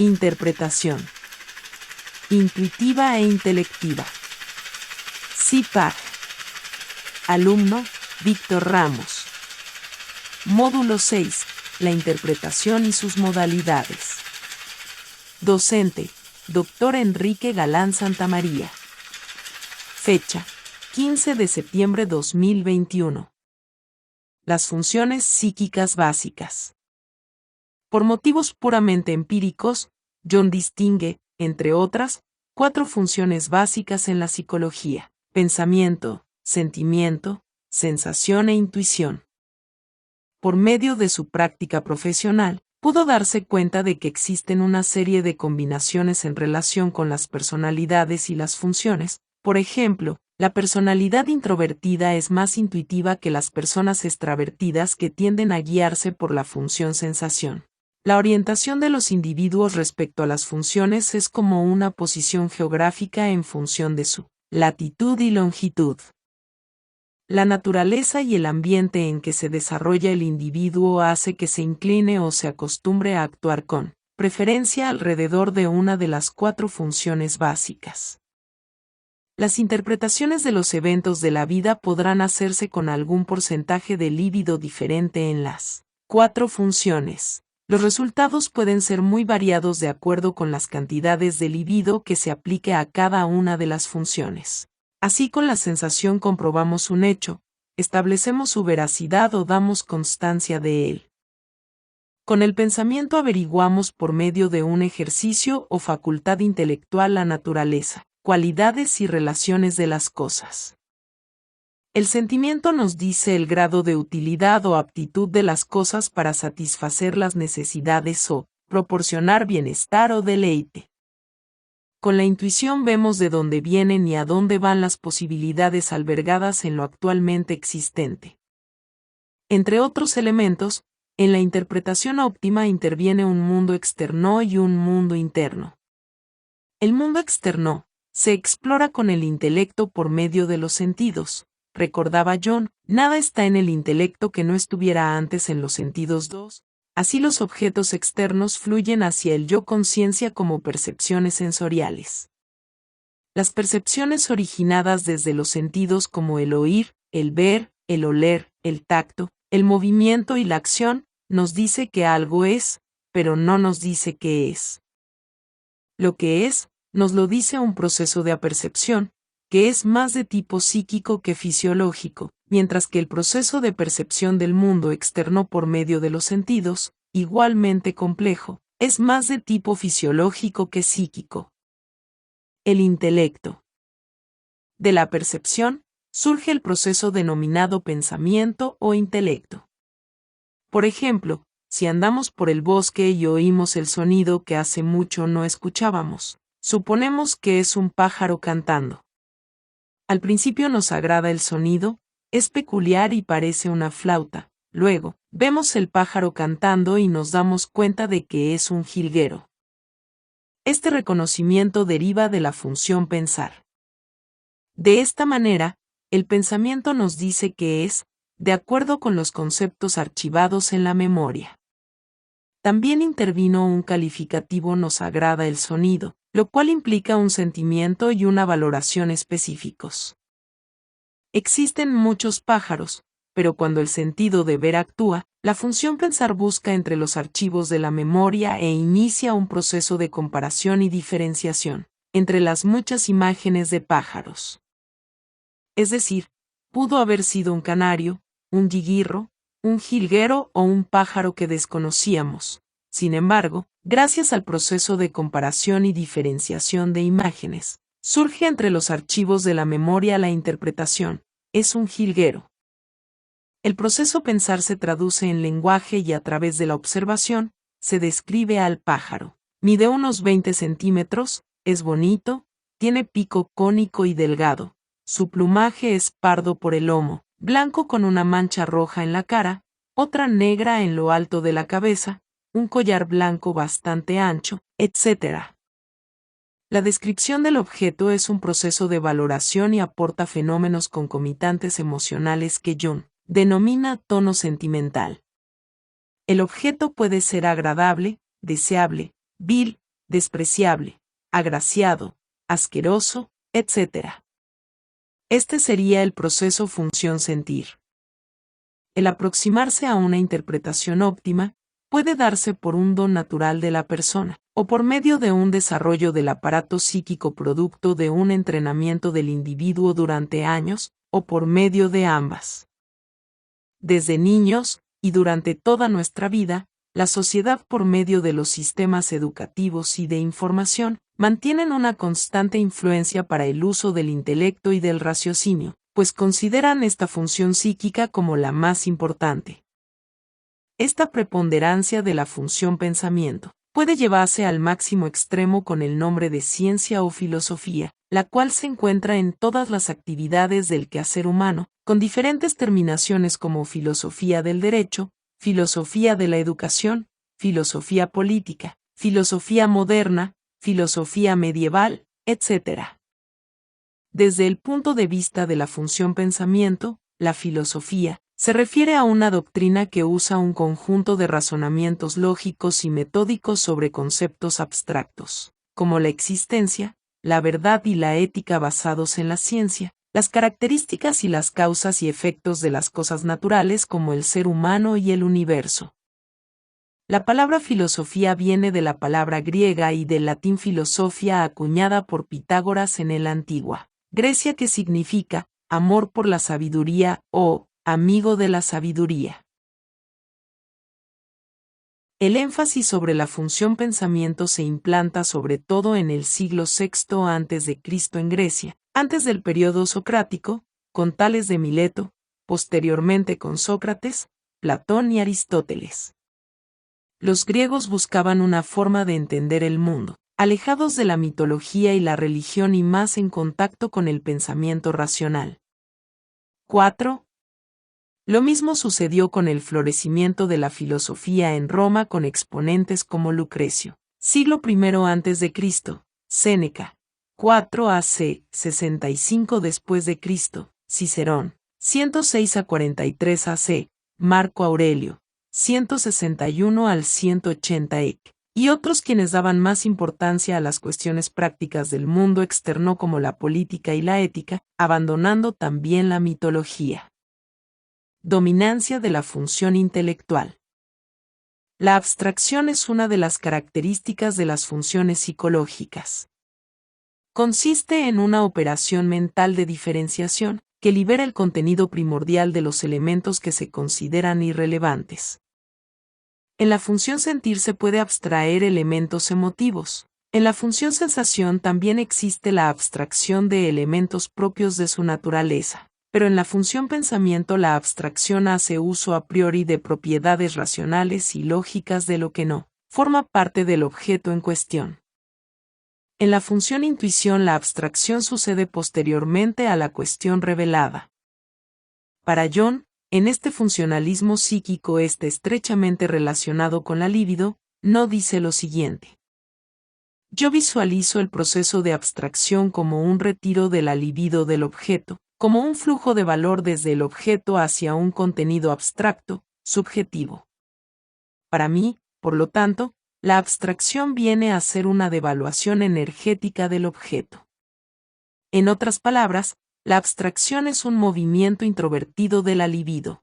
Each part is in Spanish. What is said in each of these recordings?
Interpretación intuitiva e intelectiva. CIPAG. Alumno, Víctor Ramos. Módulo 6. La interpretación y sus modalidades. Docente, Dr. Enrique Galán Santamaría. Fecha, 15 de septiembre 2021. Las funciones psíquicas básicas. Por motivos puramente empíricos, Jung distingue, entre otras, 4 funciones básicas en la psicología: pensamiento, sentimiento, sensación e intuición. Por medio de su práctica profesional, pudo darse cuenta de que existen una serie de combinaciones en relación con las personalidades y las funciones. Por ejemplo, la personalidad introvertida es más intuitiva que las personas extravertidas, que tienden a guiarse por la función sensación. La orientación de los individuos respecto a las funciones es como una posición geográfica en función de su latitud y longitud. La naturaleza y el ambiente en que se desarrolla el individuo hace que se incline o se acostumbre a actuar con preferencia alrededor de una de las 4 funciones básicas. Las interpretaciones de los eventos de la vida podrán hacerse con algún porcentaje de líbido diferente en las 4 funciones. Los resultados pueden ser muy variados de acuerdo con las cantidades de libido que se aplique a cada una de las funciones. Así, con la sensación comprobamos un hecho, establecemos su veracidad o damos constancia de él. Con el pensamiento averiguamos por medio de un ejercicio o facultad intelectual la naturaleza, cualidades y relaciones de las cosas. El sentimiento nos dice el grado de utilidad o aptitud de las cosas para satisfacer las necesidades o proporcionar bienestar o deleite. Con la intuición vemos de dónde vienen y a dónde van las posibilidades albergadas en lo actualmente existente. Entre otros elementos, en la interpretación óptima interviene un mundo externo y un mundo interno. El mundo externo se explora con el intelecto por medio de los sentidos. Recordaba Jung, nada está en el intelecto que no estuviera antes en los sentidos 2. Así, los objetos externos fluyen hacia el yo conciencia como percepciones sensoriales. Las percepciones originadas desde los sentidos, como el oír, el ver, el oler, el tacto, el movimiento y la acción, nos dice que algo es, pero no nos dice qué es. Lo que es, nos lo dice un proceso de apercepción, que es más de tipo psíquico que fisiológico, mientras que el proceso de percepción del mundo externo por medio de los sentidos, igualmente complejo, es más de tipo fisiológico que psíquico. El intelecto. De la percepción, surge el proceso denominado pensamiento o intelecto. Por ejemplo, si andamos por el bosque y oímos el sonido que hace mucho no escuchábamos, suponemos que es un pájaro cantando. Al principio nos agrada el sonido, es peculiar y parece una flauta. Luego, vemos el pájaro cantando y nos damos cuenta de que es un jilguero. Este reconocimiento deriva de la función pensar. De esta manera, el pensamiento nos dice que es, de acuerdo con los conceptos archivados en la memoria. También intervino un calificativo: nos agrada el sonido, lo cual implica un sentimiento y una valoración específicos. Existen muchos pájaros, pero cuando el sentido de ver actúa, la función pensar busca entre los archivos de la memoria e inicia un proceso de comparación y diferenciación entre las muchas imágenes de pájaros. Es decir, pudo haber sido un canario, un guiguirro, un jilguero o un pájaro que desconocíamos. Sin embargo, gracias al proceso de comparación y diferenciación de imágenes, surge entre los archivos de la memoria la interpretación: es un jilguero. El proceso pensar se traduce en lenguaje y a través de la observación, se describe al pájaro. Mide unos 20 centímetros, es bonito, tiene pico cónico y delgado. Su plumaje es pardo por el lomo, blanco con una mancha roja en la cara, otra negra en lo alto de la cabeza, un collar blanco bastante ancho, etc. La descripción del objeto es un proceso de valoración y aporta fenómenos concomitantes emocionales que Jung denomina tono sentimental. El objeto puede ser agradable, deseable, vil, despreciable, agraciado, asqueroso, etc. Este sería el proceso función-sentir. El aproximarse a una interpretación óptima puede darse por un don natural de la persona, o por medio de un desarrollo del aparato psíquico producto de un entrenamiento del individuo durante años, o por medio de ambas. Desde niños, y durante toda nuestra vida, la sociedad por medio de los sistemas educativos y de información, mantienen una constante influencia para el uso del intelecto y del raciocinio, pues consideran esta función psíquica como la más importante. Esta preponderancia de la función pensamiento puede llevarse al máximo extremo con el nombre de ciencia o filosofía, la cual se encuentra en todas las actividades del quehacer humano, con diferentes terminaciones como filosofía del derecho, filosofía de la educación, filosofía política, filosofía moderna, filosofía medieval, etc. Desde el punto de vista de la función pensamiento, la filosofía se refiere a una doctrina que usa un conjunto de razonamientos lógicos y metódicos sobre conceptos abstractos, como la existencia, la verdad y la ética basados en la ciencia, las características y las causas y efectos de las cosas naturales como el ser humano y el universo. La palabra filosofía viene de la palabra griega y del latín filosofia acuñada por Pitágoras en la antigua Grecia, que significa amor por la sabiduría o amigo de la sabiduría. El énfasis sobre la función pensamiento se implanta sobre todo en el siglo VI a.C. en Grecia, antes del período socrático, con Tales de Mileto, posteriormente con Sócrates, Platón y Aristóteles. Los griegos buscaban una forma de entender el mundo, alejados de la mitología y la religión y más en contacto con el pensamiento racional. 4. Lo mismo sucedió con el florecimiento de la filosofía en Roma con exponentes como Lucrecio, siglo I a.C., Séneca, 4 AC, 65 después de Cristo, Cicerón, 106 a 43 AC, Marco Aurelio, 161 al 180 EC, y otros quienes daban más importancia a las cuestiones prácticas del mundo externo como la política y la ética, abandonando también la mitología. Dominancia de la función intelectual. La abstracción es una de las características de las funciones psicológicas. Consiste en una operación mental de diferenciación que libera el contenido primordial de los elementos que se consideran irrelevantes. En la función sentir se puede abstraer elementos emotivos. En la función sensación también existe la abstracción de elementos propios de su naturaleza. Pero en la función pensamiento la abstracción hace uso a priori de propiedades racionales y lógicas de lo que no forma parte del objeto en cuestión. En la función intuición la abstracción sucede posteriormente a la cuestión revelada. Para Jung, en este funcionalismo psíquico está estrechamente relacionado con la libido, no dice lo siguiente. Yo visualizo el proceso de abstracción como un retiro de la libido del objeto, como un flujo de valor desde el objeto hacia un contenido abstracto, subjetivo. Para mí, por lo tanto, la abstracción viene a ser una devaluación energética del objeto. En otras palabras, la abstracción es un movimiento introvertido de la libido.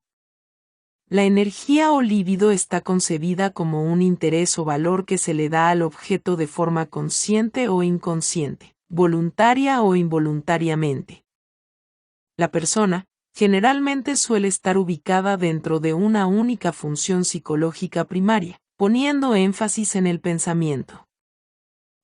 La energía o libido está concebida como un interés o valor que se le da al objeto de forma consciente o inconsciente, voluntaria o involuntariamente. La persona, generalmente suele estar ubicada dentro de una única función psicológica primaria, poniendo énfasis en el pensamiento.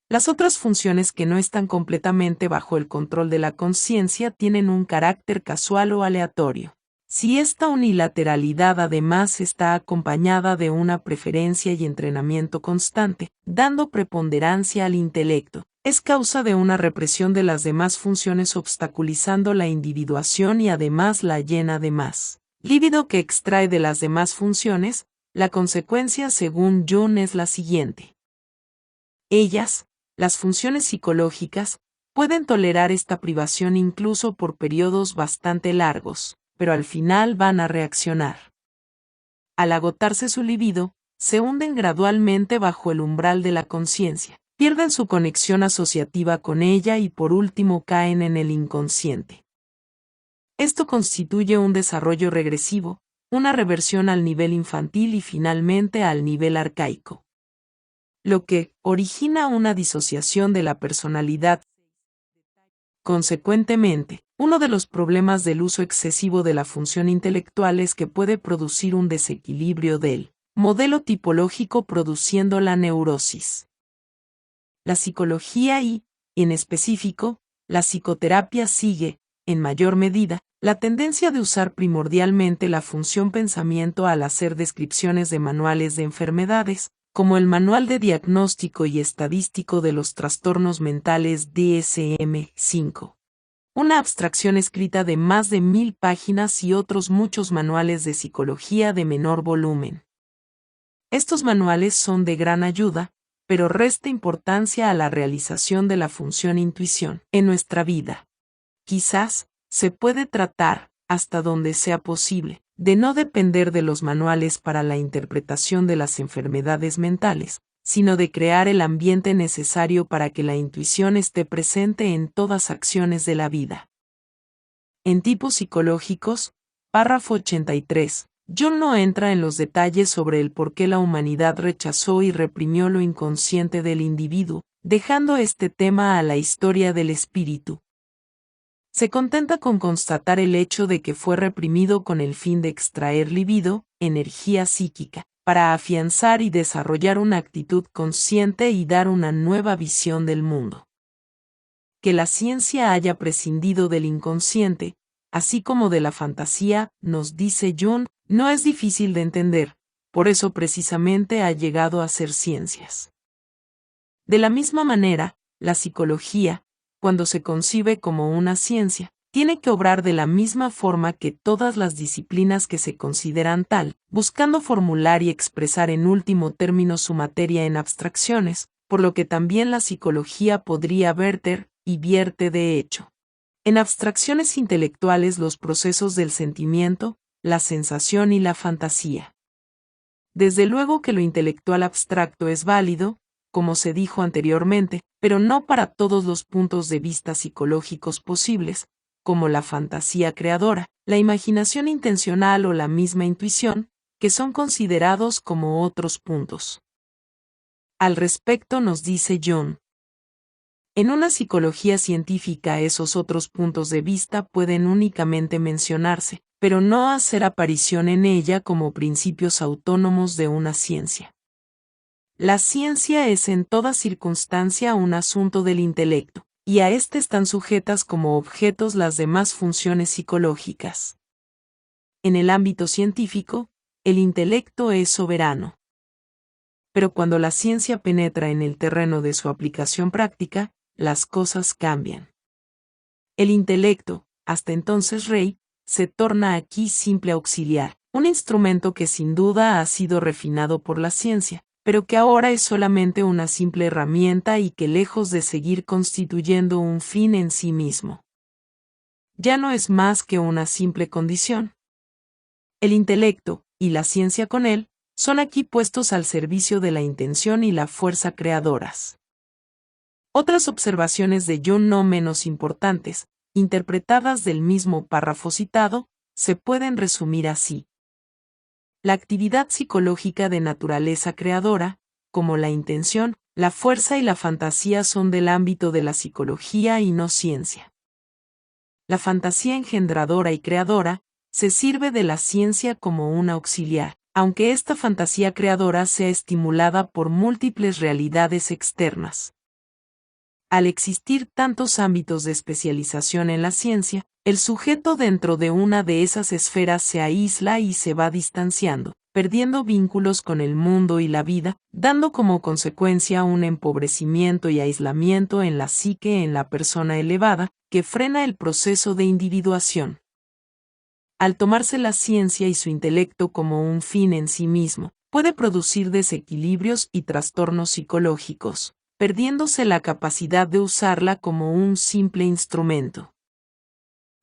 Las otras funciones que no están completamente bajo el control de la conciencia tienen un carácter casual o aleatorio. Si esta unilateralidad además está acompañada de una preferencia y entrenamiento constante, dando preponderancia al intelecto, es causa de una represión de las demás funciones obstaculizando la individuación y además la llena de más líbido que extrae de las demás funciones. La consecuencia según Jung es la siguiente. Ellas, las funciones psicológicas, pueden tolerar esta privación incluso por periodos bastante largos, pero al final van a reaccionar. Al agotarse su libido, se hunden gradualmente bajo el umbral de la conciencia, pierden su conexión asociativa con ella y por último caen en el inconsciente. Esto constituye un desarrollo regresivo, una reversión al nivel infantil y finalmente al nivel arcaico, lo que origina una disociación de la personalidad. Consecuentemente, uno de los problemas del uso excesivo de la función intelectual es que puede producir un desequilibrio del modelo tipológico produciendo la neurosis. La psicología y, en específico, la psicoterapia sigue, en mayor medida, la tendencia de usar primordialmente la función pensamiento al hacer descripciones de manuales de enfermedades, como el Manual de Diagnóstico y Estadístico de los Trastornos Mentales DSM-5. Una abstracción escrita de más de 1000 páginas y otros muchos manuales de psicología de menor volumen. Estos manuales son de gran ayuda, pero resta importancia a la realización de la función intuición en nuestra vida. Quizás, se puede tratar, hasta donde sea posible, de no depender de los manuales para la interpretación de las enfermedades mentales, sino de crear el ambiente necesario para que la intuición esté presente en todas acciones de la vida. En Tipos psicológicos, párrafo 83, Jung no entra en los detalles sobre el por qué la humanidad rechazó y reprimió lo inconsciente del individuo, dejando este tema a la historia del espíritu. Se contenta con constatar el hecho de que fue reprimido con el fin de extraer libido, energía psíquica, para afianzar y desarrollar una actitud consciente y dar una nueva visión del mundo. Que la ciencia haya prescindido del inconsciente, así como de la fantasía, nos dice Jung, no es difícil de entender, por eso precisamente ha llegado a ser ciencias. De la misma manera, la psicología, cuando se concibe como una ciencia, tiene que obrar de la misma forma que todas las disciplinas que se consideran tal, buscando formular y expresar en último término su materia en abstracciones, por lo que también la psicología podría verter, y vierte de hecho, en abstracciones intelectuales los procesos del sentimiento, la sensación y la fantasía. Desde luego que lo intelectual abstracto es válido, como se dijo anteriormente, pero no para todos los puntos de vista psicológicos posibles, como la fantasía creadora, la imaginación intencional o la misma intuición, que son considerados como otros puntos. Al respecto nos dice Jung. En una psicología científica esos otros puntos de vista pueden únicamente mencionarse, pero no hacer aparición en ella como principios autónomos de una ciencia. La ciencia es en toda circunstancia un asunto del intelecto, y a éste están sujetas como objetos las demás funciones psicológicas. En el ámbito científico, el intelecto es soberano. Pero cuando la ciencia penetra en el terreno de su aplicación práctica, las cosas cambian. El intelecto, hasta entonces rey, se torna aquí simple auxiliar, un instrumento que sin duda ha sido refinado por la ciencia, pero que ahora es solamente una simple herramienta y que lejos de seguir constituyendo un fin en sí mismo, ya no es más que una simple condición. El intelecto, y la ciencia con él, son aquí puestos al servicio de la intención y la fuerza creadoras. Otras observaciones de Jung no menos importantes, interpretadas del mismo párrafo citado, se pueden resumir así. La actividad psicológica de naturaleza creadora, como la intención, la fuerza y la fantasía son del ámbito de la psicología y no ciencia. La fantasía engendradora y creadora se sirve de la ciencia como un auxiliar, aunque esta fantasía creadora sea estimulada por múltiples realidades externas. Al existir tantos ámbitos de especialización en la ciencia, el sujeto dentro de una de esas esferas se aísla y se va distanciando, perdiendo vínculos con el mundo y la vida, dando como consecuencia un empobrecimiento y aislamiento en la psique en la persona elevada, que frena el proceso de individuación. Al tomarse la ciencia y su intelecto como un fin en sí mismo, puede producir desequilibrios y trastornos psicológicos, perdiéndose la capacidad de usarla como un simple instrumento.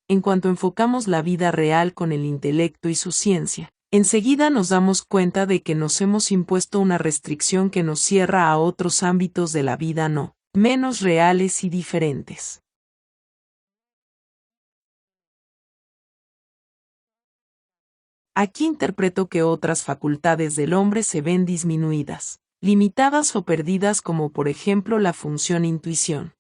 En cuanto enfocamos la vida real con el intelecto y su ciencia, enseguida nos damos cuenta de que nos hemos impuesto una restricción que nos cierra a otros ámbitos de la vida no menos reales y diferentes. Aquí interpreto que otras facultades del hombre se ven disminuidas, limitadas o perdidas, como por ejemplo la función intuición.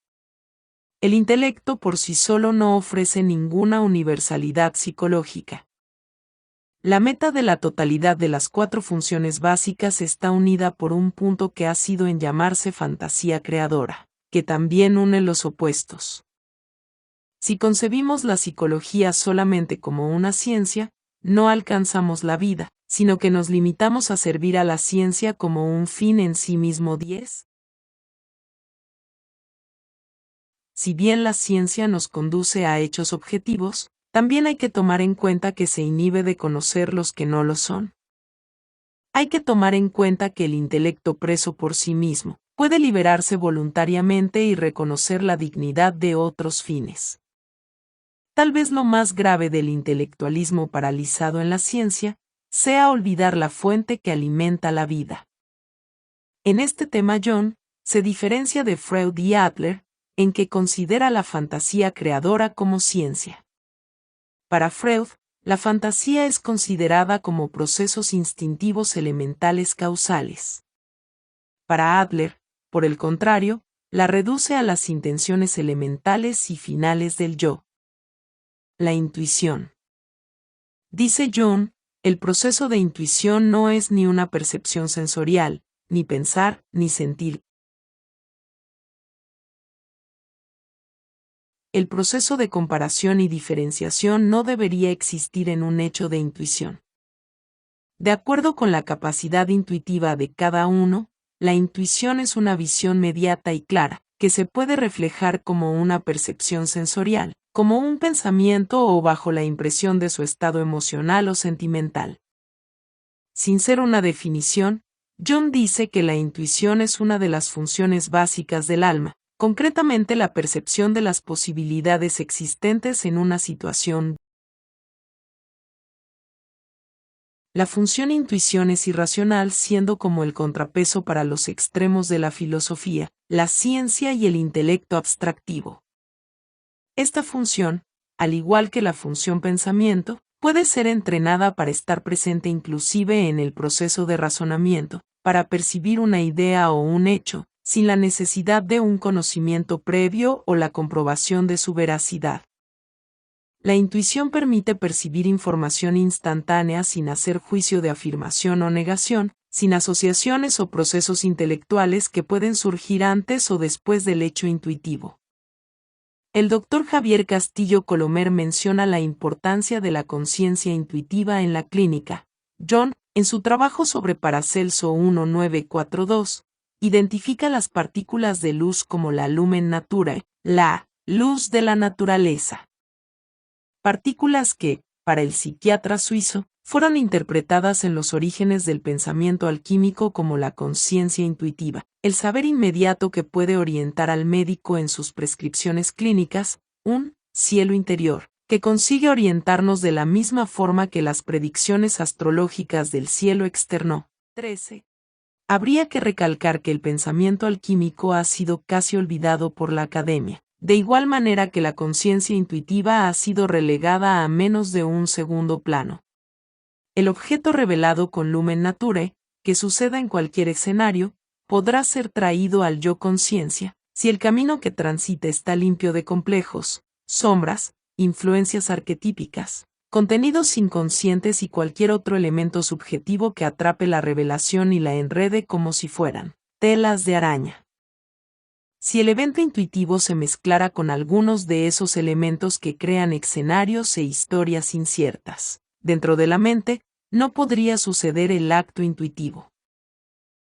El intelecto por sí solo no ofrece ninguna universalidad psicológica. La meta de la totalidad de las 4 funciones básicas está unida por un punto que ha sido en llamarse fantasía creadora, que también une los opuestos. Si concebimos la psicología solamente como una ciencia, no alcanzamos la vida, sino que nos limitamos a servir a la ciencia como un fin en sí mismo. 10. Si bien la ciencia nos conduce a hechos objetivos, también hay que tomar en cuenta que se inhibe de conocer los que no lo son. Hay que tomar en cuenta que el intelecto preso por sí mismo puede liberarse voluntariamente y reconocer la dignidad de otros fines. Tal vez lo más grave del intelectualismo paralizado en la ciencia sea olvidar la fuente que alimenta la vida. En este tema John se diferencia de Freud y Adler en que considera la fantasía creadora como ciencia. Para Freud, la fantasía es considerada como procesos instintivos elementales causales. Para Adler, por el contrario, la reduce a las intenciones elementales y finales del yo. La intuición. Dice John, el proceso de intuición no es ni una percepción sensorial, ni pensar, ni sentir. El proceso de comparación y diferenciación no debería existir en un hecho de intuición. De acuerdo con la capacidad intuitiva de cada uno, la intuición es una visión mediata y clara, que se puede reflejar como una percepción sensorial, como un pensamiento o bajo la impresión de su estado emocional o sentimental. Sin ser una definición, John dice que la intuición es una de las funciones básicas del alma, concretamente la percepción de las posibilidades existentes en una situación. La función intuición es irracional, siendo como el contrapeso para los extremos de la filosofía, la ciencia y el intelecto abstractivo. Esta función, al igual que la función pensamiento, puede ser entrenada para estar presente inclusive en el proceso de razonamiento, para percibir una idea o un hecho, sin la necesidad de un conocimiento previo o la comprobación de su veracidad. La intuición permite percibir información instantánea sin hacer juicio de afirmación o negación, sin asociaciones o procesos intelectuales que pueden surgir antes o después del hecho intuitivo. El Dr. Javier Castillo Colomer menciona la importancia de la conciencia intuitiva en la clínica. John, en su trabajo sobre Paracelso 1942, identifica las partículas de luz como la lumen naturae, la luz de la naturaleza. Partículas que, para el psiquiatra suizo, fueron interpretadas en los orígenes del pensamiento alquímico como la conciencia intuitiva, el saber inmediato que puede orientar al médico en sus prescripciones clínicas, un cielo interior, que consigue orientarnos de la misma forma que las predicciones astrológicas del cielo externo. 13. Habría que recalcar que el pensamiento alquímico ha sido casi olvidado por la academia, de igual manera que la conciencia intuitiva ha sido relegada a menos de un segundo plano. El objeto revelado con lumen naturae, que suceda en cualquier escenario, podrá ser traído al yo conciencia, si el camino que transita está limpio de complejos, sombras, influencias arquetípicas, contenidos inconscientes y cualquier otro elemento subjetivo que atrape la revelación y la enrede como si fueran telas de araña. Si el evento intuitivo se mezclara con algunos de esos elementos que crean escenarios e historias inciertas dentro de la mente, no podría suceder el acto intuitivo.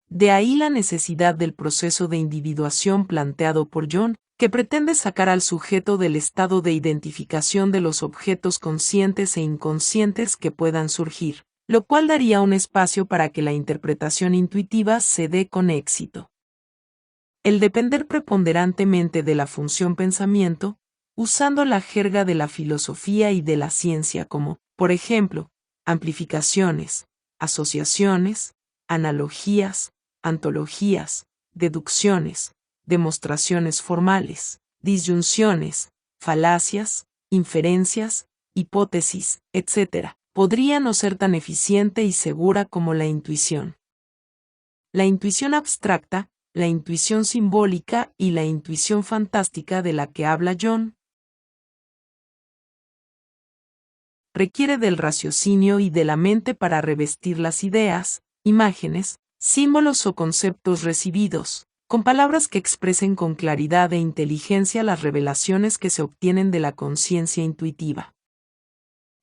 De ahí la necesidad del proceso de individuación planteado por John, que pretende sacar al sujeto del estado de identificación de los objetos conscientes e inconscientes que puedan surgir, lo cual daría un espacio para que la interpretación intuitiva se dé con éxito. El depender preponderantemente de la función pensamiento, usando la jerga de la filosofía y de la ciencia como, por ejemplo, amplificaciones, asociaciones, analogías, antologías, deducciones, demostraciones formales, disyunciones, falacias, inferencias, hipótesis, etc., podría no ser tan eficiente y segura como la intuición. La intuición abstracta, la intuición simbólica y la intuición fantástica de la que habla John requiere del raciocinio y de la mente para revestir las ideas, imágenes, símbolos o conceptos recibidos, con palabras que expresen con claridad e inteligencia las revelaciones que se obtienen de la conciencia intuitiva.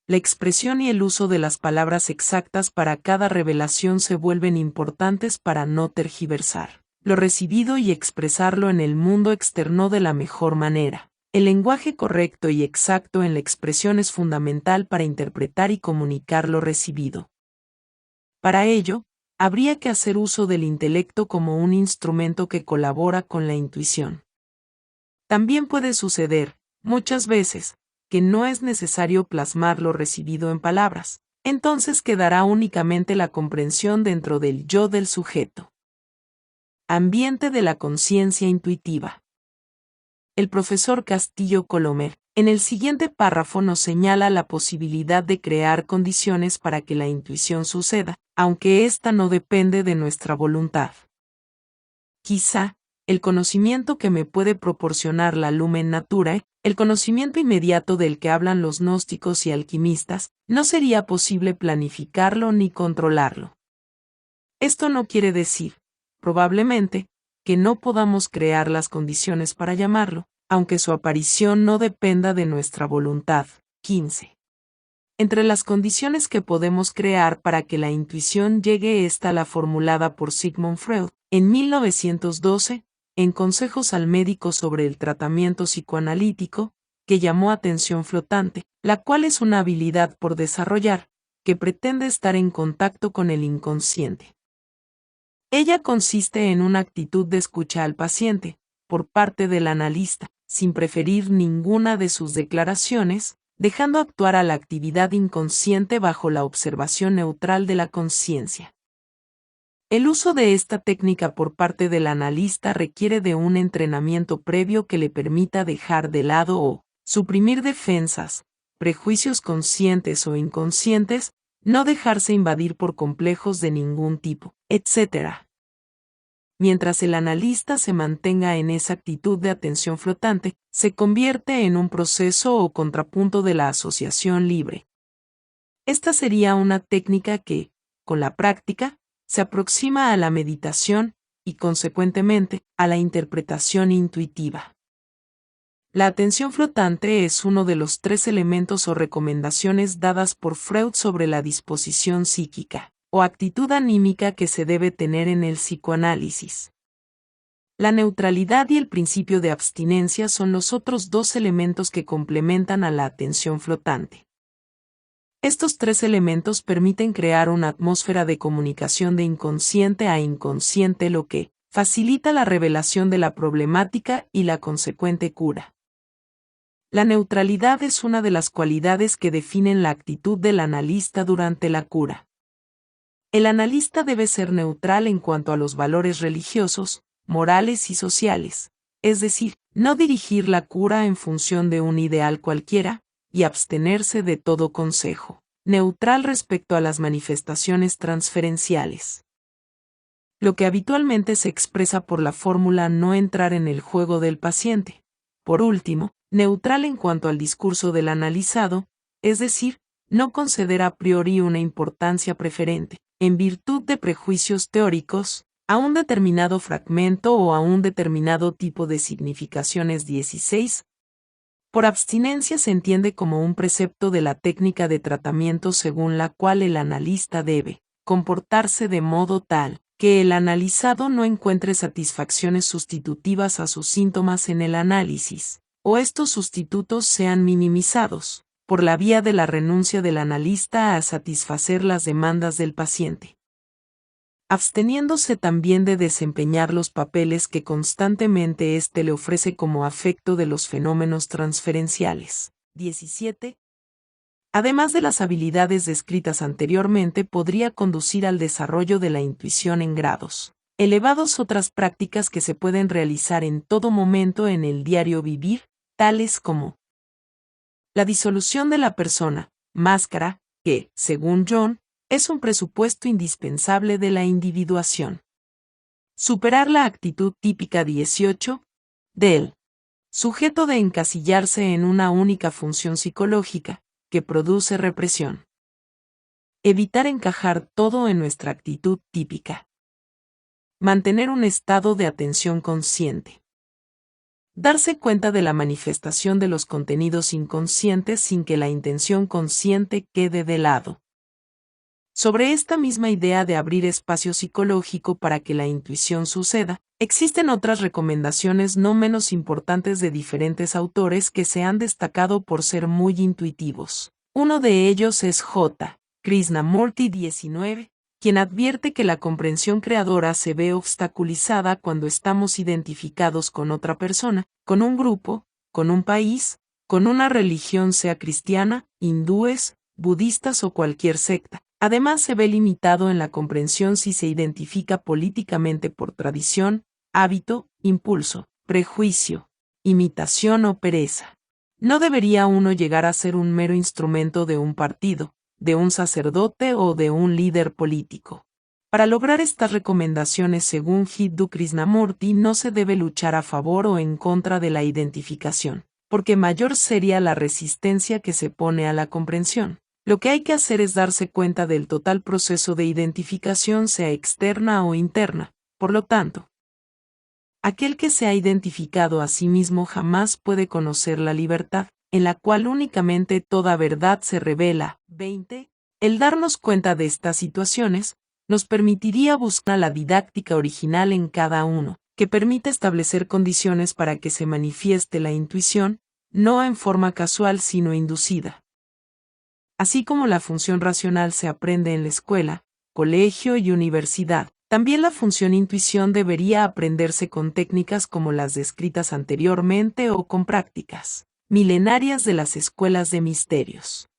La expresión y el uso de las palabras exactas para cada revelación se vuelven importantes para no tergiversar lo recibido y expresarlo en el mundo externo de la mejor manera. El lenguaje correcto y exacto en la expresión es fundamental para interpretar y comunicar lo recibido. Para ello, habría que hacer uso del intelecto como un instrumento que colabora con la intuición. También puede suceder, muchas veces, que no es necesario plasmar lo recibido en palabras, entonces quedará únicamente la comprensión dentro del yo del sujeto. Ambiente de la conciencia intuitiva. El profesor Castillo Colomer, en el siguiente párrafo nos señala la posibilidad de crear condiciones para que la intuición suceda, aunque ésta no depende de nuestra voluntad. Quizá, el conocimiento que me puede proporcionar la Lumen Naturae, el conocimiento inmediato del que hablan los gnósticos y alquimistas, no sería posible planificarlo ni controlarlo. Esto no quiere decir, probablemente, que no podamos crear las condiciones para llamarlo, aunque su aparición no dependa de nuestra voluntad. 15. Entre las condiciones que podemos crear para que la intuición llegue está la formulada por Sigmund Freud, en 1912, en Consejos al médico sobre el tratamiento psicoanalítico, que llamó atención flotante, la cual es una habilidad por desarrollar, que pretende estar en contacto con el inconsciente. Ella consiste en una actitud de escucha al paciente, por parte del analista, sin preferir ninguna de sus declaraciones, dejando actuar a la actividad inconsciente bajo la observación neutral de la conciencia. El uso de esta técnica por parte del analista requiere de un entrenamiento previo que le permita dejar de lado o suprimir defensas, prejuicios conscientes o inconscientes, no dejarse invadir por complejos de ningún tipo, etc. Mientras el analista se mantenga en esa actitud de atención flotante, se convierte en un proceso o contrapunto de la asociación libre. Esta sería una técnica que, con la práctica, se aproxima a la meditación y, consecuentemente, a la interpretación intuitiva. La atención flotante es uno de los 3 elementos o recomendaciones dadas por Freud sobre la disposición psíquica o actitud anímica que se debe tener en el psicoanálisis. La neutralidad y el principio de abstinencia son los otros 2 elementos que complementan a la atención flotante. Estos 3 elementos permiten crear una atmósfera de comunicación de inconsciente a inconsciente, lo que facilita la revelación de la problemática y la consecuente cura. La neutralidad es una de las cualidades que definen la actitud del analista durante la cura. El analista debe ser neutral en cuanto a los valores religiosos, morales y sociales, es decir, no dirigir la cura en función de un ideal cualquiera, y abstenerse de todo consejo neutral respecto a las manifestaciones transferenciales. Lo que habitualmente se expresa por la fórmula no entrar en el juego del paciente. Por último, neutral en cuanto al discurso del analizado, es decir, no conceder a priori una importancia preferente, en virtud de prejuicios teóricos, a un determinado fragmento o a un determinado tipo de significaciones. 16. Por abstinencia se entiende como un precepto de la técnica de tratamiento según la cual el analista debe comportarse de modo tal que el analizado no encuentre satisfacciones sustitutivas a sus síntomas en el análisis, o estos sustitutos sean minimizados, por la vía de la renuncia del analista a satisfacer las demandas del paciente. Absteniéndose también de desempeñar los papeles que constantemente éste le ofrece como afecto de los fenómenos transferenciales. 17. Además de las habilidades descritas anteriormente, podría conducir al desarrollo de la intuición en grados elevados. Otras prácticas que se pueden realizar en todo momento en el diario vivir, tales como la disolución de la persona, máscara, que, según John, es un presupuesto indispensable de la individuación. Superar la actitud típica 18 del sujeto de encasillarse en una única función psicológica, que produce represión. Evitar encajar todo en nuestra actitud típica. Mantener un estado de atención consciente. Darse cuenta de la manifestación de los contenidos inconscientes sin que la intención consciente quede de lado. Sobre esta misma idea de abrir espacio psicológico para que la intuición suceda, existen otras recomendaciones no menos importantes de diferentes autores que se han destacado por ser muy intuitivos. Uno de ellos es J. Krishnamurti 19, quien advierte que la comprensión creadora se ve obstaculizada cuando estamos identificados con otra persona, con un grupo, con un país, con una religión, sea cristiana, hindúes, budistas o cualquier secta. Además, se ve limitado en la comprensión si se identifica políticamente por tradición, hábito, impulso, prejuicio, imitación o pereza. No debería uno llegar a ser un mero instrumento de un partido, de un sacerdote o de un líder político. Para lograr estas recomendaciones, según Jiddu Krishnamurti, no se debe luchar a favor o en contra de la identificación, porque mayor sería la resistencia que se pone a la comprensión. Lo que hay que hacer es darse cuenta del total proceso de identificación, sea externa o interna. Por lo tanto, aquel que se ha identificado a sí mismo jamás puede conocer la libertad, en la cual únicamente toda verdad se revela. 20. El darnos cuenta de estas situaciones nos permitiría buscar la didáctica original en cada uno, que permita establecer condiciones para que se manifieste la intuición, no en forma casual sino inducida. Así como la función racional se aprende en la escuela, colegio y universidad, también la función intuición debería aprenderse con técnicas como las descritas anteriormente o con prácticas milenarias de las escuelas de misterios.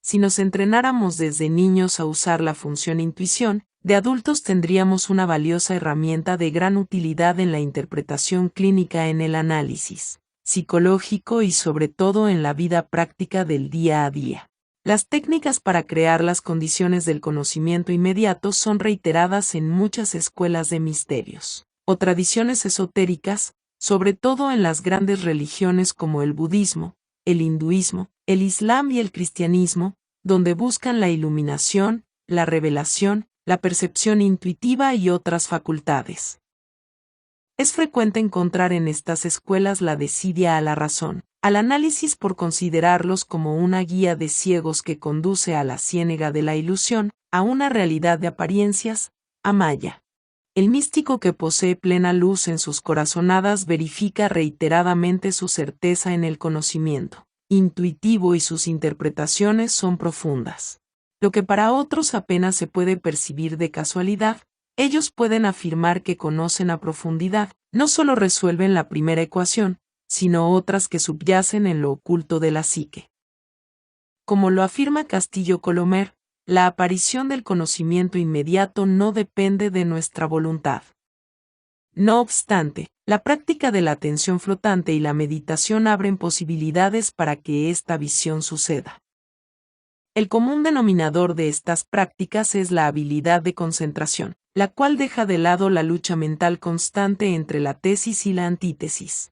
Si nos entrenáramos desde niños a usar la función intuición, de adultos tendríamos una valiosa herramienta de gran utilidad en la interpretación clínica, en el análisis psicológico y sobre todo en la vida práctica del día a día. Las técnicas para crear las condiciones del conocimiento inmediato son reiteradas en muchas escuelas de misterios o tradiciones esotéricas, sobre todo en las grandes religiones como el budismo, el hinduismo, el islam y el cristianismo, donde buscan la iluminación, la revelación, la percepción intuitiva y otras facultades. Es frecuente encontrar en estas escuelas la desidia a la razón, al análisis, por considerarlos como una guía de ciegos que conduce a la ciénaga de la ilusión, a una realidad de apariencias, a Maya. El místico que posee plena luz en sus corazonadas verifica reiteradamente su certeza en el conocimiento intuitivo y sus interpretaciones son profundas. Lo que para otros apenas se puede percibir de casualidad, ellos pueden afirmar que conocen a profundidad. No solo resuelven la primera ecuación, sino otras que subyacen en lo oculto de la psique. Como lo afirma Castillo Colomer, la aparición del conocimiento inmediato no depende de nuestra voluntad. No obstante, la práctica de la atención flotante y la meditación abren posibilidades para que esta visión suceda. El común denominador de estas prácticas es la habilidad de concentración, la cual deja de lado la lucha mental constante entre la tesis y la antítesis.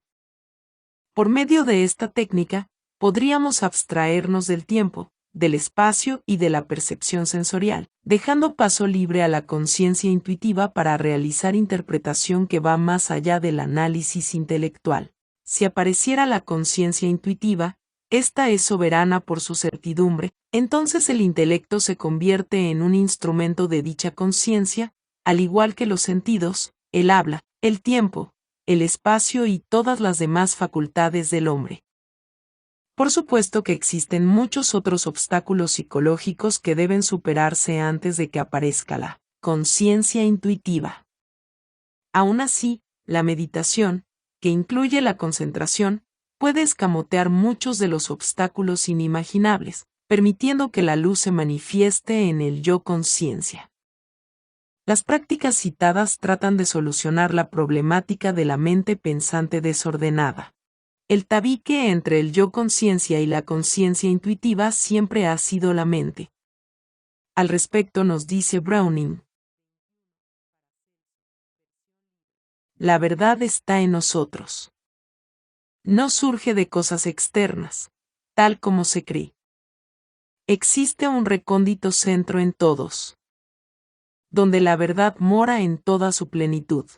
Por medio de esta técnica, podríamos abstraernos del tiempo, del espacio y de la percepción sensorial, dejando paso libre a la conciencia intuitiva para realizar interpretación que va más allá del análisis intelectual. Si apareciera la conciencia intuitiva, esta es soberana por su certidumbre, entonces el intelecto se convierte en un instrumento de dicha conciencia, al igual que los sentidos, el habla, el tiempo, el espacio y todas las demás facultades del hombre. Por supuesto que existen muchos otros obstáculos psicológicos que deben superarse antes de que aparezca la conciencia intuitiva. Aún así, la meditación, que incluye la concentración, puede escamotear muchos de los obstáculos inimaginables, permitiendo que la luz se manifieste en el yo conciencia. Las prácticas citadas tratan de solucionar la problemática de la mente pensante desordenada. El tabique entre el yo conciencia y la conciencia intuitiva siempre ha sido la mente. Al respecto nos dice Browning: la verdad está en nosotros. No surge de cosas externas, tal como se cree. Existe un recóndito centro en todos, donde la verdad mora en toda su plenitud.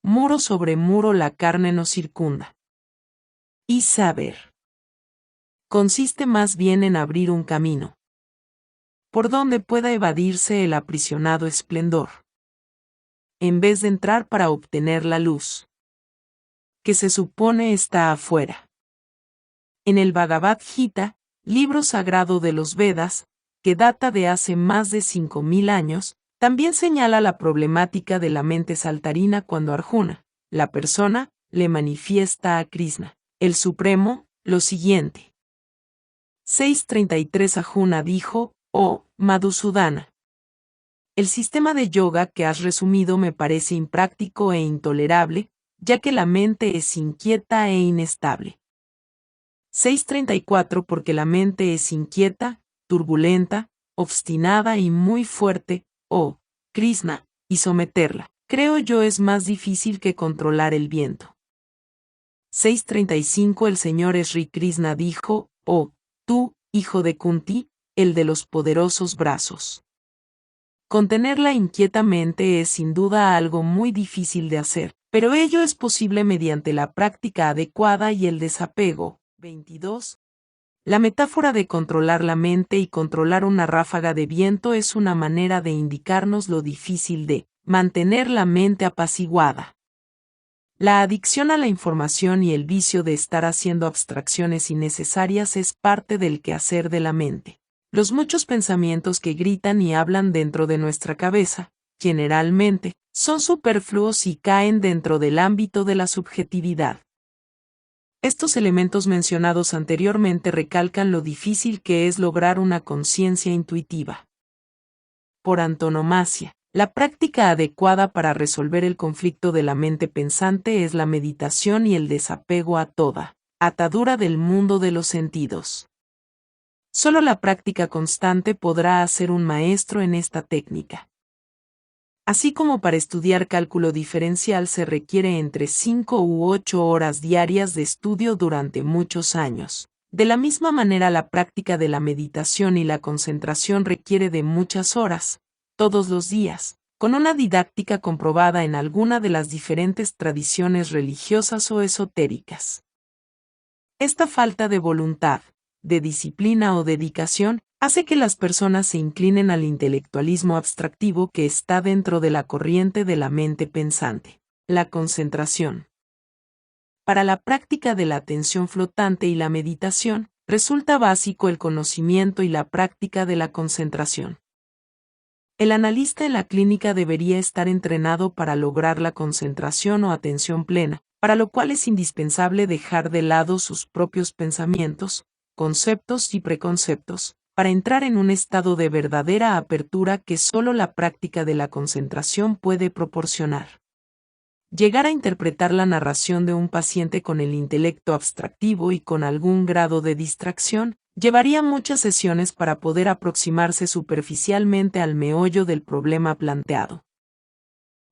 Muro sobre muro la carne nos circunda. Y saber consiste más bien en abrir un camino, por donde pueda evadirse el aprisionado esplendor, en vez de entrar para obtener la luz, que se supone está afuera. En el Bhagavad Gita, libro sagrado de los Vedas, que data de hace más de 5000 años, también señala la problemática de la mente saltarina cuando Arjuna, la persona, le manifiesta a Krishna, el Supremo, lo siguiente. 6.33 Arjuna dijo: oh, Madhusudana, el sistema de yoga que has resumido me parece impráctico e intolerable, ya que la mente es inquieta e inestable. 6.34 Porque la mente es inquieta, turbulenta, obstinada y muy fuerte, oh, Krishna, y someterla, creo yo, es más difícil que controlar el viento. 6.35 El señor Sri Krishna dijo: oh, tú, hijo de Kunti, el de los poderosos brazos. Contenerla inquietamente es sin duda algo muy difícil de hacer, pero ello es posible mediante la práctica adecuada y el desapego. 22. La metáfora de controlar la mente y controlar una ráfaga de viento es una manera de indicarnos lo difícil de mantener la mente apaciguada. La adicción a la información y el vicio de estar haciendo abstracciones innecesarias es parte del quehacer de la mente. Los muchos pensamientos que gritan y hablan dentro de nuestra cabeza, generalmente, son superfluos y caen dentro del ámbito de la subjetividad. Estos elementos mencionados anteriormente recalcan lo difícil que es lograr una conciencia intuitiva. Por antonomasia, la práctica adecuada para resolver el conflicto de la mente pensante es la meditación y el desapego a toda atadura del mundo de los sentidos. Solo la práctica constante podrá hacer un maestro en esta técnica. Así como para estudiar cálculo diferencial se requiere entre 5 u 8 horas diarias de estudio durante muchos años. De la misma manera, la práctica de la meditación y la concentración requiere de muchas horas, todos los días, con una didáctica comprobada en alguna de las diferentes tradiciones religiosas o esotéricas. Esta falta de voluntad, de disciplina o dedicación, hace que las personas se inclinen al intelectualismo abstractivo que está dentro de la corriente de la mente pensante. La concentración. Para la práctica de la atención flotante y la meditación, resulta básico el conocimiento y la práctica de la concentración. El analista en la clínica debería estar entrenado para lograr la concentración o atención plena, para lo cual es indispensable dejar de lado sus propios pensamientos, conceptos y preconceptos, para entrar en un estado de verdadera apertura que solo la práctica de la concentración puede proporcionar. Llegar a interpretar la narración de un paciente con el intelecto abstractivo y con algún grado de distracción, llevaría muchas sesiones para poder aproximarse superficialmente al meollo del problema planteado.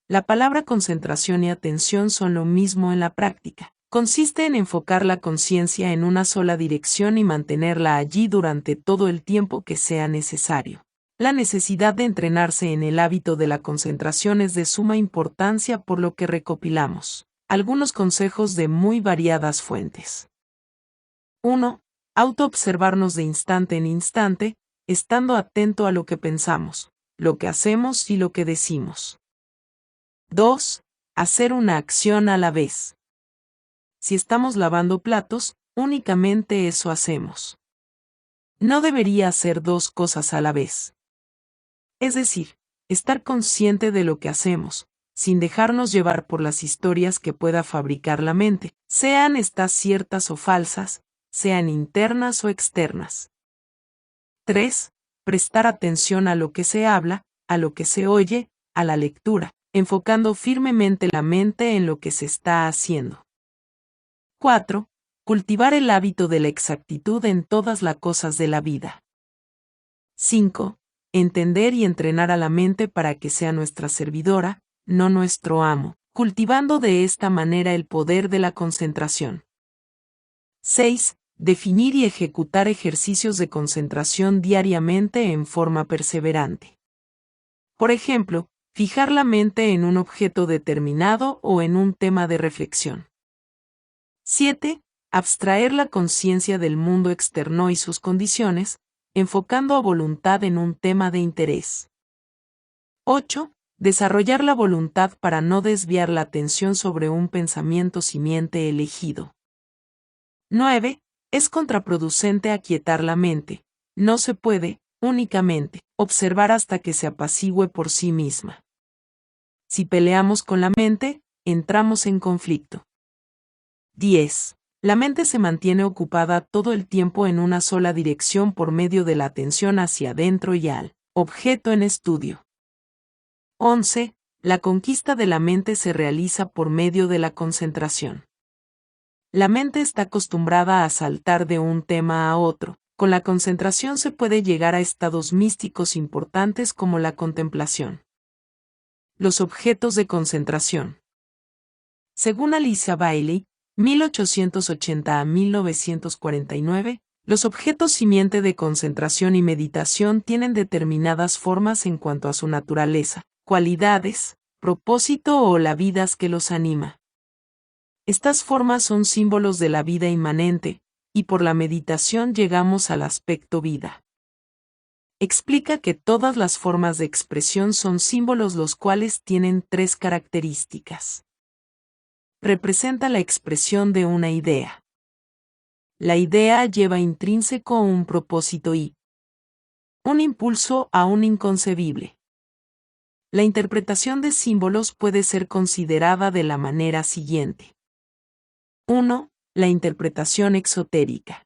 La palabra concentración y atención son lo mismo en la práctica. Consiste en enfocar la conciencia en una sola dirección y mantenerla allí durante todo el tiempo que sea necesario. La necesidad de entrenarse en el hábito de la concentración es de suma importancia, por lo que recopilamos algunos consejos de muy variadas fuentes. 1. Autoobservarnos de instante en instante, estando atento a lo que pensamos, lo que hacemos y lo que decimos. 2. Hacer una acción a la vez. Si estamos lavando platos, únicamente eso hacemos. No debería hacer dos cosas a la vez. Es decir, estar consciente de lo que hacemos, sin dejarnos llevar por las historias que pueda fabricar la mente, sean estas ciertas o falsas, sean internas o externas. 3. Prestar atención a lo que se habla, a lo que se oye, a la lectura, enfocando firmemente la mente en lo que se está haciendo. 4. Cultivar el hábito de la exactitud en todas las cosas de la vida. 5. Entender y entrenar a la mente para que sea nuestra servidora, no nuestro amo, cultivando de esta manera el poder de la concentración. 6. Definir y ejecutar ejercicios de concentración diariamente en forma perseverante. Por ejemplo, fijar la mente en un objeto determinado o en un tema de reflexión. 7. Abstraer la conciencia del mundo externo y sus condiciones, enfocando a voluntad en un tema de interés. 8. Desarrollar la voluntad para no desviar la atención sobre un pensamiento simiente elegido. 9. Es contraproducente aquietar la mente. No se puede, únicamente, observar hasta que se apacigüe por sí misma. Si peleamos con la mente, entramos en conflicto. 10. La mente se mantiene ocupada todo el tiempo en una sola dirección por medio de la atención hacia adentro y al objeto en estudio. 11. La conquista de la mente se realiza por medio de la concentración. La mente está acostumbrada a saltar de un tema a otro. Con la concentración se puede llegar a estados místicos importantes como la contemplación. Los objetos de concentración. Según Alicia Bailey, 1880 a 1949, los objetos simiente de concentración y meditación tienen determinadas formas en cuanto a su naturaleza, cualidades, propósito o la vida que los anima. Estas formas son símbolos de la vida inmanente, y por la meditación llegamos al aspecto vida. Explica que todas las formas de expresión son símbolos los cuales tienen 3 características. Representa la expresión de una idea. La idea lleva intrínseco un propósito y un impulso aún inconcebible. La interpretación de símbolos puede ser considerada de la manera siguiente. 1. La interpretación exotérica.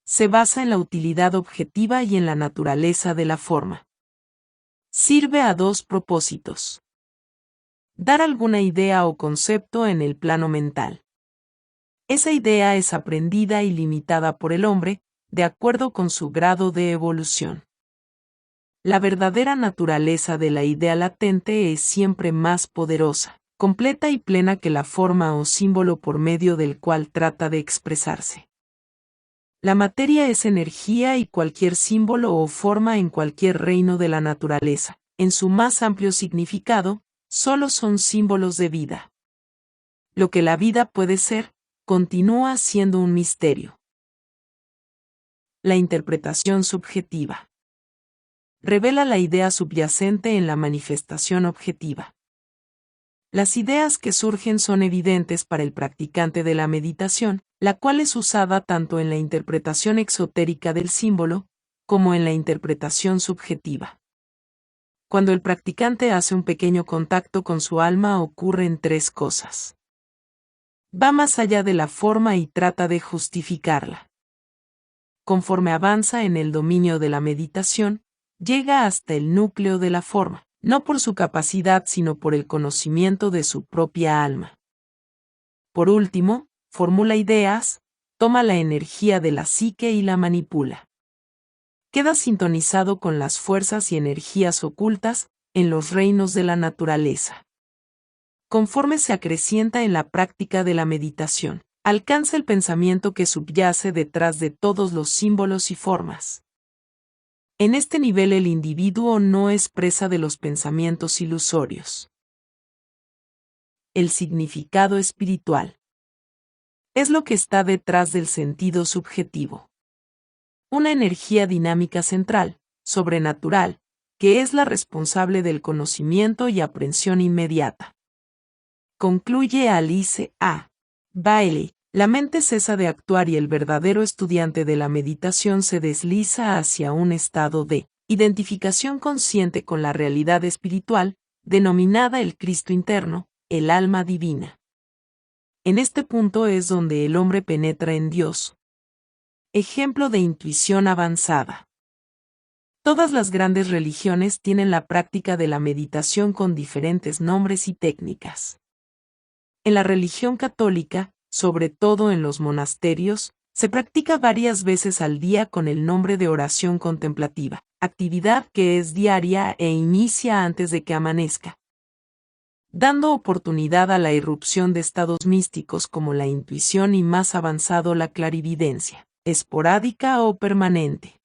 Se basa en la utilidad objetiva y en la naturaleza de la forma. Sirve a 2 propósitos. Dar alguna idea o concepto en el plano mental. Esa idea es aprendida y limitada por el hombre, de acuerdo con su grado de evolución. La verdadera naturaleza de la idea latente es siempre más poderosa, completa y plena que la forma o símbolo por medio del cual trata de expresarse. La materia es energía y cualquier símbolo o forma en cualquier reino de la naturaleza, en su más amplio significado, solo son símbolos de vida. Lo que la vida puede ser, continúa siendo un misterio. La interpretación subjetiva. Revela la idea subyacente en la manifestación objetiva. Las ideas que surgen son evidentes para el practicante de la meditación, la cual es usada tanto en la interpretación exotérica del símbolo, como en la interpretación subjetiva. Cuando el practicante hace un pequeño contacto con su alma ocurren 3 cosas. Va más allá de la forma y trata de justificarla. Conforme avanza en el dominio de la meditación, llega hasta el núcleo de la forma, no por su capacidad sino por el conocimiento de su propia alma. Por último, formula ideas, toma la energía de la psique y la manipula. Queda sintonizado con las fuerzas y energías ocultas en los reinos de la naturaleza. Conforme se acrecienta en la práctica de la meditación, alcanza el pensamiento que subyace detrás de todos los símbolos y formas. En este nivel el individuo no es presa de los pensamientos ilusorios. El significado espiritual es lo que está detrás del sentido subjetivo. Una energía dinámica central, sobrenatural, que es la responsable del conocimiento y aprehensión inmediata. Concluye Alice A. Bailey. La mente cesa de actuar y el verdadero estudiante de la meditación se desliza hacia un estado de identificación consciente con la realidad espiritual, denominada el Cristo interno, el alma divina. En este punto es donde el hombre penetra en Dios. Ejemplo de intuición avanzada. Todas las grandes religiones tienen la práctica de la meditación con diferentes nombres y técnicas. En la religión católica, sobre todo en los monasterios, se practica varias veces al día con el nombre de oración contemplativa, actividad que es diaria e inicia antes de que amanezca, dando oportunidad a la irrupción de estados místicos como la intuición y más avanzado la clarividencia, esporádica o permanente.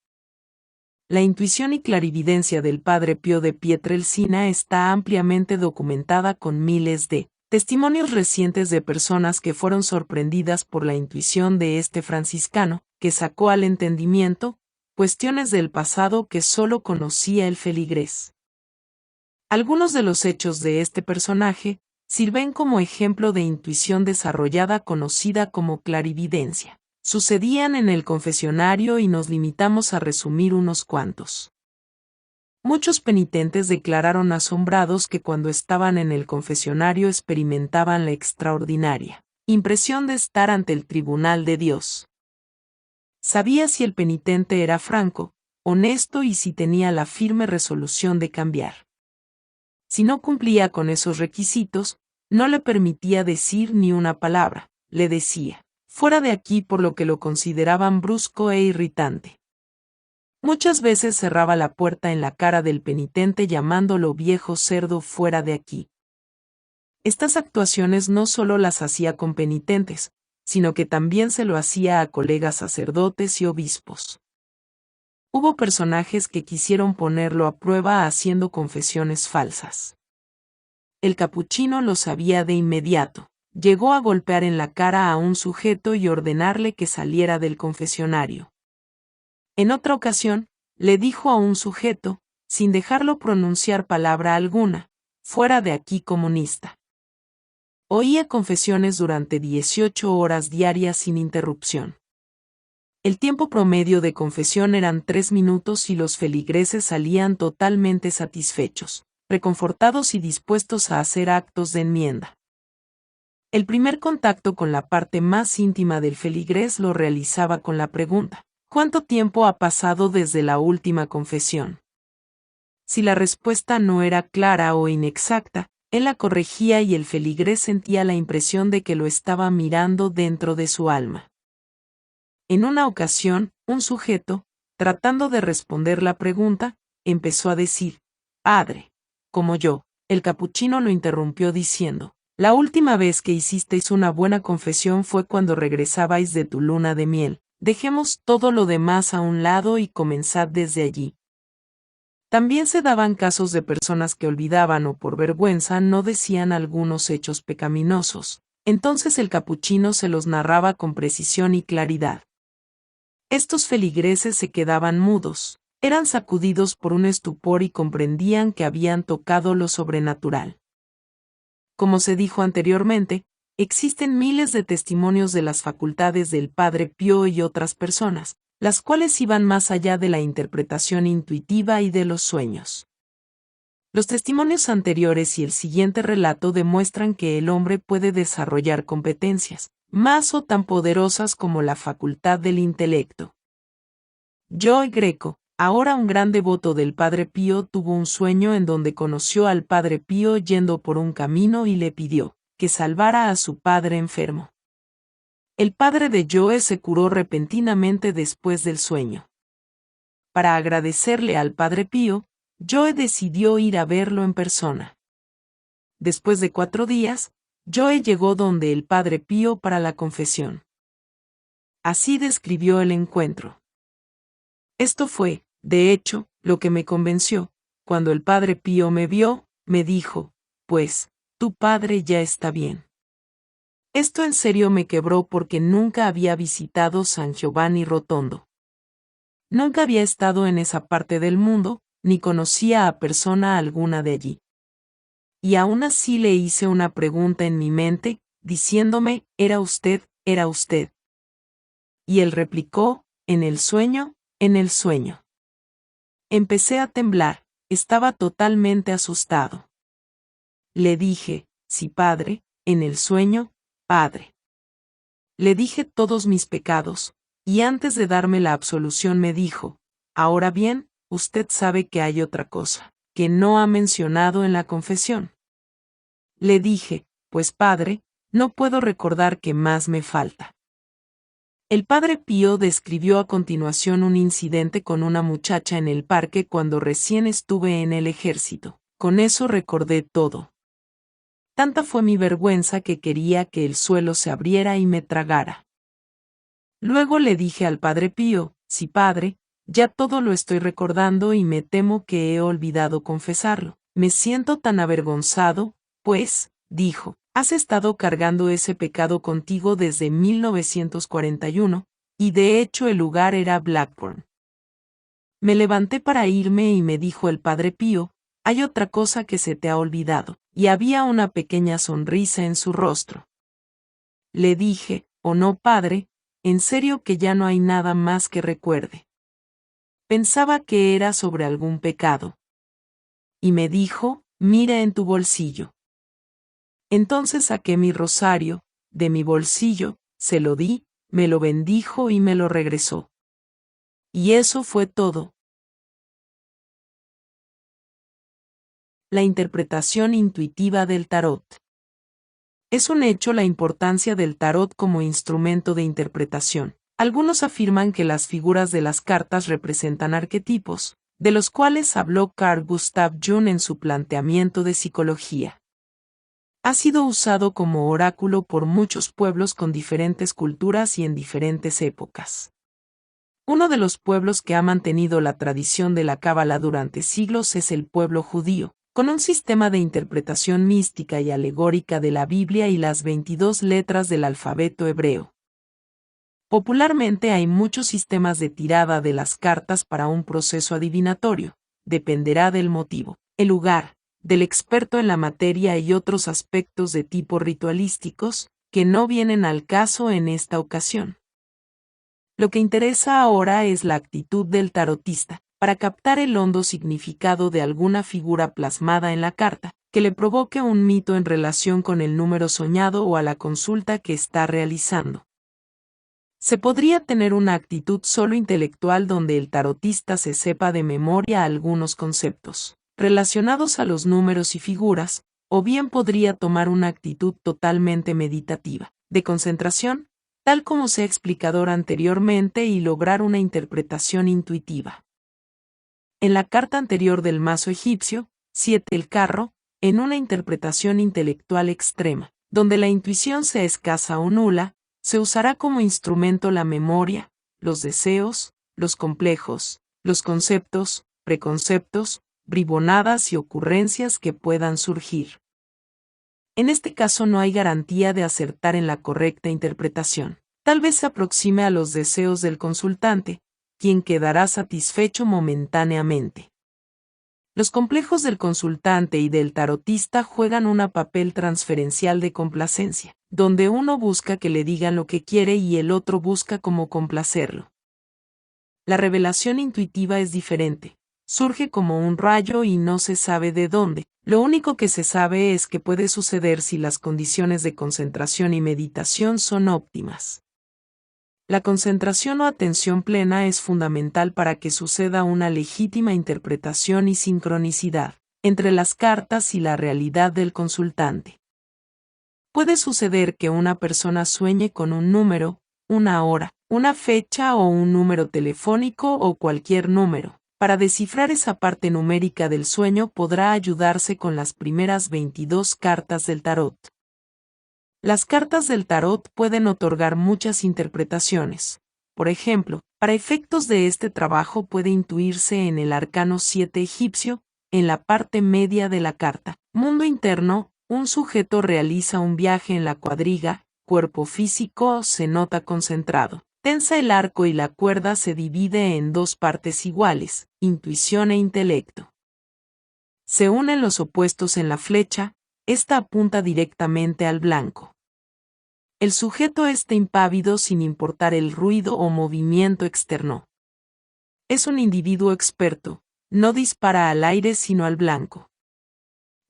La intuición y clarividencia del Padre Pío de Pietrelcina está ampliamente documentada con miles de testimonios recientes de personas que fueron sorprendidas por la intuición de este franciscano, que sacó al entendimiento cuestiones del pasado que solo conocía el feligrés. Algunos de los hechos de este personaje sirven como ejemplo de intuición desarrollada conocida como clarividencia. Sucedían en el confesionario y nos limitamos a resumir unos cuantos. Muchos penitentes declararon asombrados que cuando estaban en el confesionario experimentaban la extraordinaria impresión de estar ante el tribunal de Dios. Sabía si el penitente era franco, honesto y si tenía la firme resolución de cambiar. Si no cumplía con esos requisitos, no le permitía decir ni una palabra, le decía fuera de aquí, por lo que lo consideraban brusco e irritante. Muchas veces cerraba la puerta en la cara del penitente llamándolo viejo cerdo fuera de aquí. Estas actuaciones no solo las hacía con penitentes, sino que también se lo hacía a colegas sacerdotes y obispos. Hubo personajes que quisieron ponerlo a prueba haciendo confesiones falsas. El capuchino lo sabía de inmediato. Llegó a golpear en la cara a un sujeto y ordenarle que saliera del confesionario. En otra ocasión, le dijo a un sujeto, sin dejarlo pronunciar palabra alguna, fuera de aquí comunista. Oía confesiones durante 18 horas diarias sin interrupción. El tiempo promedio de confesión eran 3 minutos y los feligreses salían totalmente satisfechos, reconfortados y dispuestos a hacer actos de enmienda. El primer contacto con la parte más íntima del feligrés lo realizaba con la pregunta: ¿cuánto tiempo ha pasado desde la última confesión? Si la respuesta no era clara o inexacta, él la corregía y el feligrés sentía la impresión de que lo estaba mirando dentro de su alma. En una ocasión, un sujeto, tratando de responder la pregunta, empezó a decir: Padre, como yo. El capuchino lo interrumpió diciendo: la última vez que hicisteis una buena confesión fue cuando regresabais de tu luna de miel. Dejemos todo lo demás a un lado y comenzad desde allí. También se daban casos de personas que olvidaban o por vergüenza no decían algunos hechos pecaminosos. Entonces el capuchino se los narraba con precisión y claridad. Estos feligreses se quedaban mudos, eran sacudidos por un estupor y comprendían que habían tocado lo sobrenatural. Como se dijo anteriormente, existen miles de testimonios de las facultades del Padre Pío y otras personas, las cuales iban más allá de la interpretación intuitiva y de los sueños. Los testimonios anteriores y el siguiente relato demuestran que el hombre puede desarrollar competencias, más o tan poderosas como la facultad del intelecto. Joy Greco, ahora un gran devoto del Padre Pío, tuvo un sueño en donde conoció al Padre Pío yendo por un camino y le pidió que salvara a su padre enfermo. El padre de Joe se curó repentinamente después del sueño. Para agradecerle al Padre Pío, Joe decidió ir a verlo en persona. Después de 4 días, Joe llegó donde el Padre Pío para la confesión. Así describió el encuentro. Esto fue, de hecho, lo que me convenció. Cuando el Padre Pío me vio, me dijo: pues, tu padre ya está bien. Esto en serio me quebró porque nunca había visitado San Giovanni Rotondo. Nunca había estado en esa parte del mundo, ni conocía a persona alguna de allí. Y aún así le hice una pregunta en mi mente, diciéndome: ¿era usted? ¿Era usted? Y él replicó: en el sueño, en el sueño. Empecé a temblar, estaba totalmente asustado. Le dije: sí, padre, en el sueño, padre. Le dije todos mis pecados, y antes de darme la absolución me dijo: ahora bien, usted sabe que hay otra cosa, que no ha mencionado en la confesión. Le dije, pues padre, no puedo recordar qué más me falta. El padre Pío describió a continuación un incidente con una muchacha en el parque cuando recién estuve en el ejército. Con eso recordé todo. Tanta fue mi vergüenza que quería que el suelo se abriera y me tragara. Luego le dije al padre Pío, sí padre, ya todo lo estoy recordando y me temo que he olvidado confesarlo. Me siento tan avergonzado, pues, dijo, has estado cargando ese pecado contigo desde 1941, y de hecho el lugar era Blackburn. Me levanté para irme y me dijo el padre Pío, hay otra cosa que se te ha olvidado, y había una pequeña sonrisa en su rostro. Le dije, oh no padre, en serio que ya no hay nada más que recuerde. Pensaba que era sobre algún pecado. Y me dijo, mira en tu bolsillo. Entonces saqué mi rosario, de mi bolsillo, se lo di, me lo bendijo y me lo regresó. Y eso fue todo. La interpretación intuitiva del tarot. Es un hecho la importancia del tarot como instrumento de interpretación. Algunos afirman que las figuras de las cartas representan arquetipos, de los cuales habló Carl Gustav Jung en su planteamiento de psicología. Ha sido usado como oráculo por muchos pueblos con diferentes culturas y en diferentes épocas. Uno de los pueblos que ha mantenido la tradición de la cábala durante siglos es el pueblo judío, con un sistema de interpretación mística y alegórica de la Biblia y las 22 letras del alfabeto hebreo. Popularmente hay muchos sistemas de tirada de las cartas para un proceso adivinatorio, dependerá del motivo, el lugar, del experto en la materia y otros aspectos de tipo ritualísticos, que no vienen al caso en esta ocasión. Lo que interesa ahora es la actitud del tarotista, para captar el hondo significado de alguna figura plasmada en la carta, que le provoque un mito en relación con el número soñado o a la consulta que está realizando. Se podría tener una actitud solo intelectual donde el tarotista se sepa de memoria algunos conceptos relacionados a los números y figuras, o bien podría tomar una actitud totalmente meditativa, de concentración, tal como se ha explicado anteriormente y lograr una interpretación intuitiva. En la carta anterior del mazo egipcio, 7 el carro, en una interpretación intelectual extrema, donde la intuición sea escasa o nula, se usará como instrumento la memoria, los deseos, los complejos, los conceptos, preconceptos, bribonadas y ocurrencias que puedan surgir. En este caso no hay garantía de acertar en la correcta interpretación. Tal vez se aproxime a los deseos del consultante, quien quedará satisfecho momentáneamente. Los complejos del consultante y del tarotista juegan un papel transferencial de complacencia, donde uno busca que le digan lo que quiere y el otro busca cómo complacerlo. La revelación intuitiva es diferente. Surge como un rayo y no se sabe de dónde. Lo único que se sabe es que puede suceder si las condiciones de concentración y meditación son óptimas. La concentración o atención plena es fundamental para que suceda una legítima interpretación y sincronicidad entre las cartas y la realidad del consultante. Puede suceder que una persona sueñe con un número, una hora, una fecha o un número telefónico o cualquier número. Para descifrar esa parte numérica del sueño podrá ayudarse con las primeras 22 cartas del tarot. Las cartas del tarot pueden otorgar muchas interpretaciones. Por ejemplo, para efectos de este trabajo puede intuirse en el arcano 7 egipcio, en la parte media de la carta. Mundo interno, un sujeto realiza un viaje en la cuadriga, cuerpo físico se nota concentrado. Tensa el arco y la cuerda se divide en dos partes iguales, intuición e intelecto. Se unen los opuestos en la flecha, esta apunta directamente al blanco. El sujeto está impávido sin importar el ruido o movimiento externo. Es un individuo experto, no dispara al aire sino al blanco.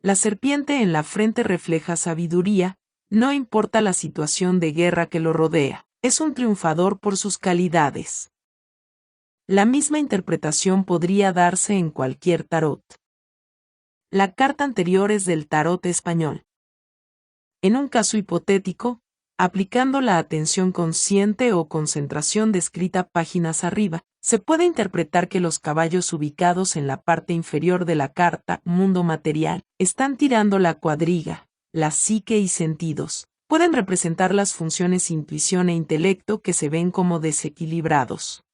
La serpiente en la frente refleja sabiduría, no importa la situación de guerra que lo rodea. Es un triunfador por sus calidades. La misma interpretación podría darse en cualquier tarot. La carta anterior es del tarot español. En un caso hipotético, aplicando la atención consciente o concentración descrita páginas arriba, se puede interpretar que los caballos ubicados en la parte inferior de la carta mundo material están tirando la cuadriga, la psique y sentidos. Pueden representar las funciones intuición e intelecto que se ven como desequilibrados,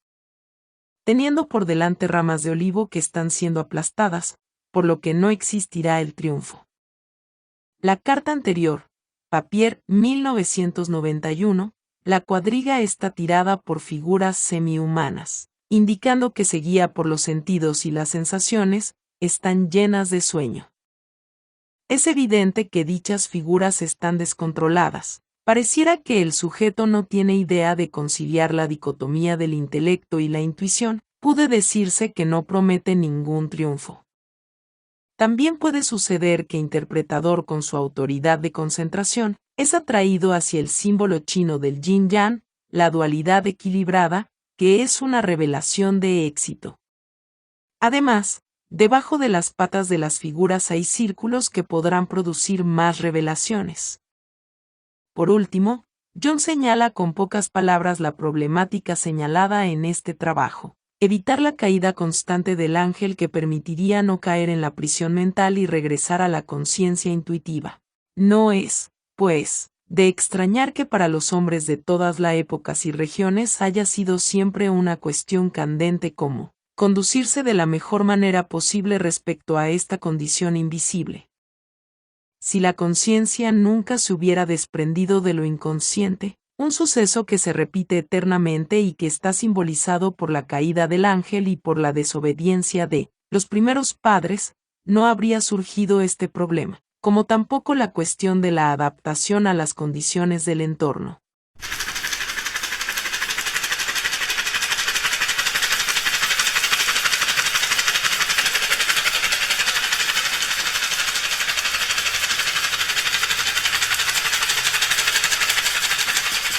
teniendo por delante ramas de olivo que están siendo aplastadas, por lo que no existirá el triunfo. La carta anterior, Papier 1991, la cuadriga está tirada por figuras semi-humanas, indicando que se guía por los sentidos y las sensaciones, están llenas de sueño. Es evidente que dichas figuras están descontroladas. Pareciera que el sujeto no tiene idea de conciliar la dicotomía del intelecto y la intuición, puede decirse que no promete ningún triunfo. También puede suceder que interpretador con su autoridad de concentración es atraído hacia el símbolo chino del yin-yang, la dualidad equilibrada, que es una revelación de éxito. Además, debajo de las patas de las figuras hay círculos que podrán producir más revelaciones. Por último, Jung señala con pocas palabras la problemática señalada en este trabajo. Evitar la caída constante del ángel que permitiría no caer en la prisión mental y regresar a la conciencia intuitiva. No es, pues, de extrañar que para los hombres de todas las épocas y regiones haya sido siempre una cuestión candente cómo conducirse de la mejor manera posible respecto a esta condición invisible. Si la conciencia nunca se hubiera desprendido de lo inconsciente, un suceso que se repite eternamente y que está simbolizado por la caída del ángel y por la desobediencia de los primeros padres, no habría surgido este problema, como tampoco la cuestión de la adaptación a las condiciones del entorno.